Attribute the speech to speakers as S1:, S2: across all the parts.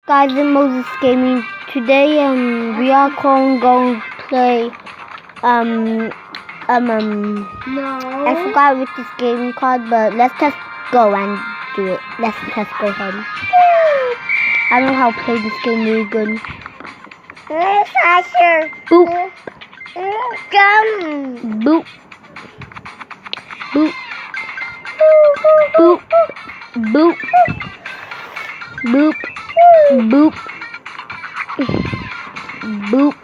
S1: Guys, in Moses Gaming today, we are going to play,
S2: No.
S1: I forgot with this game called, but let's just go and do it. Let's just go ahead. I don't know how to play this game really good. Boop. Boop. Boop. Boop. Boop. Boop. Boop. Boop.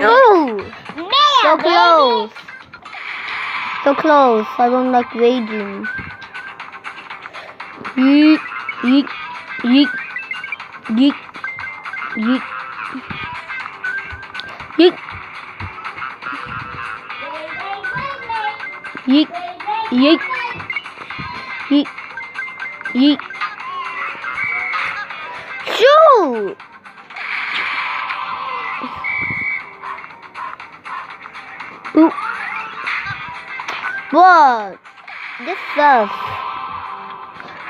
S1: Oh! So close. So close. I don't like raging. Yeet. Yeet. Yeet. Yeet. Yeet. Yeet. Yeet. Yeet. Yeet. Yeet. Shoot! Boop. What? This sucks.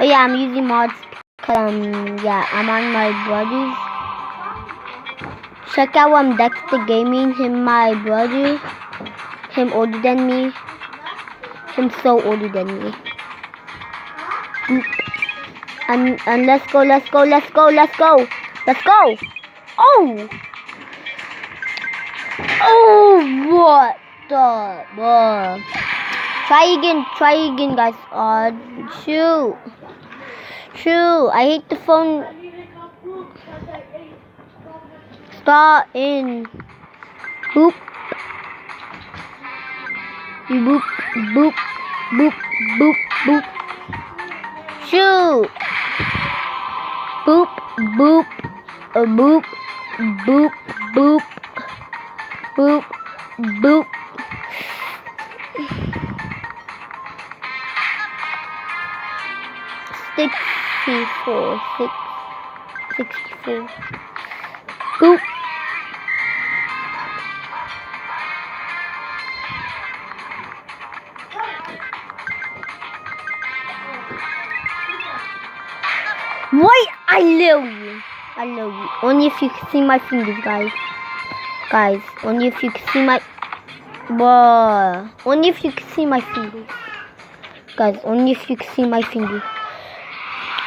S1: Oh yeah, I'm using mods because yeah, I'm on my brother's. Check out Dexter Gaming, him my brother. Him older than me. Him so older than me. Boop. And let's go, let's go, let's go, let's go. Let's go. Oh! Oh, what the fuck? Try again, guys. Shoot. Shoot. I hate the phone. Start in. Boop. Boop. Boop. Boop. Boop. Boop. Shoot. Boop. Boop. Boop. Boop. Boop. Boop. Boop. 64. 64. Boop. Wait, I love you. I love you. Only if you can see my fingers, guys. Guys, only if you can see my... Bruh. Only if you can see my fingers. Guys, only if you can see my fingers.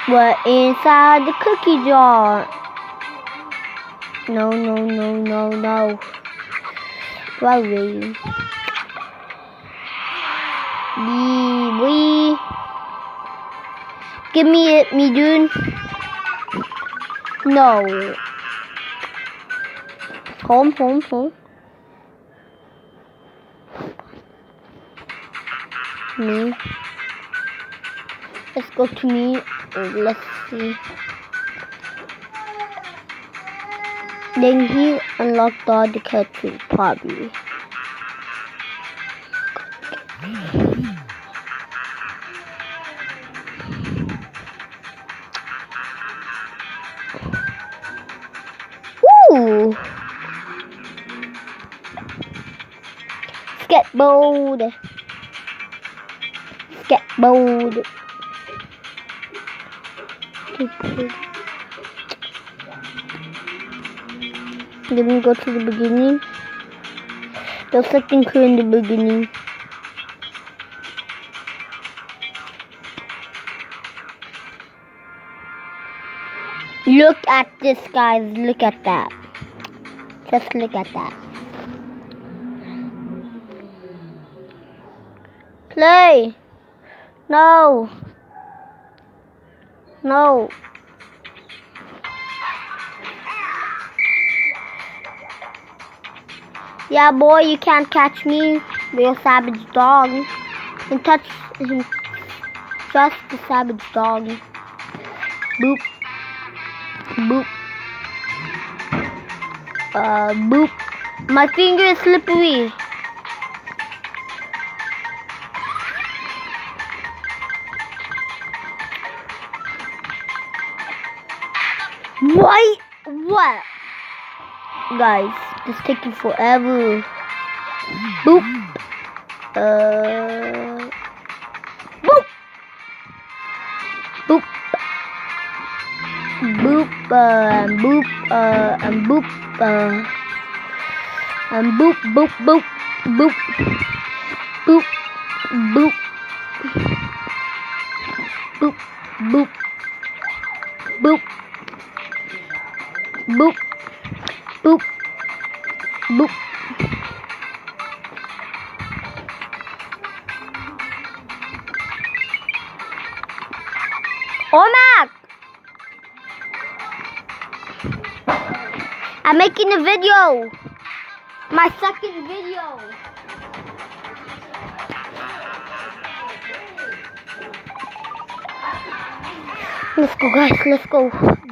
S1: What inside the cookie jar? No, no, no, no, no. Worry. We. Give me it, me dude. No. Home. Me. Let's go to me. Let's see. Then he unlocked all the characters, probably. Woo! Skateboard. Let me go to the beginning. The second clue in the beginning. Look at this, guys. Look at that. Just look at that. Play. No. No. Yeah, boy, you can't catch me with your savage dog. And touch him. Just the savage dog. Boop. Boop. Boop. My finger is slippery. What? Guys, this is taking forever. Boop. Boop. Boop. Boop. boop, and boop, and boop, and boop, boop, boop, boop, boop, boop, boop, boop, boop, boop, boop, boop. Ormac! I'm making a video. My second video. Let's go, guys. Let's go.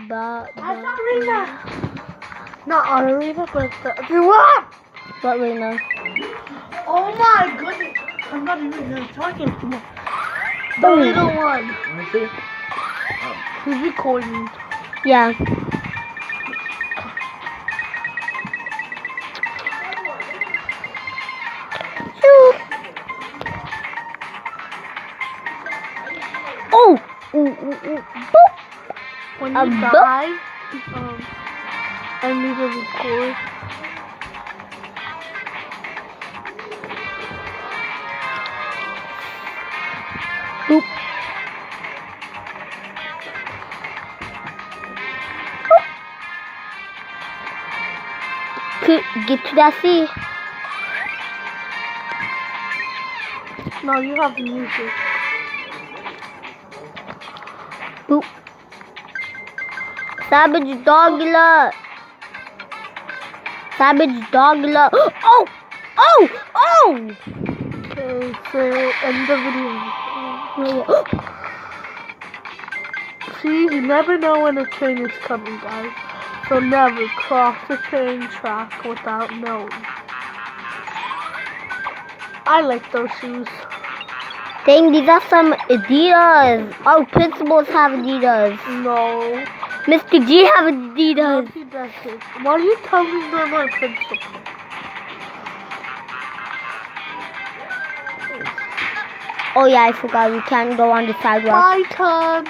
S2: That's Arena. Not Arena, but the what?
S1: What right now?
S2: Oh my goodness! I'm not even talking anymore. The little one. He's recording.
S1: Yeah. Oh! Ooh, ooh, ooh. Boop.
S2: When you
S1: boop.
S2: die, I need to record.
S1: Boop. Get to that sea.
S2: No, you have music.
S1: Boop. Savage Dogula. Savage Dogula. Oh! Oh! Oh!
S2: Okay, so end the video. See, you never know when a train is coming, guys. So never cross the train track without knowing. I like those shoes.
S1: Dang, these are some Adidas. Our principals have Adidas.
S2: No.
S1: Mr. G have Adidas.
S2: He doesn't. Why are you telling me they're my principal?
S1: Oh yeah, I forgot we can't go on the sidewalk.
S2: My turn.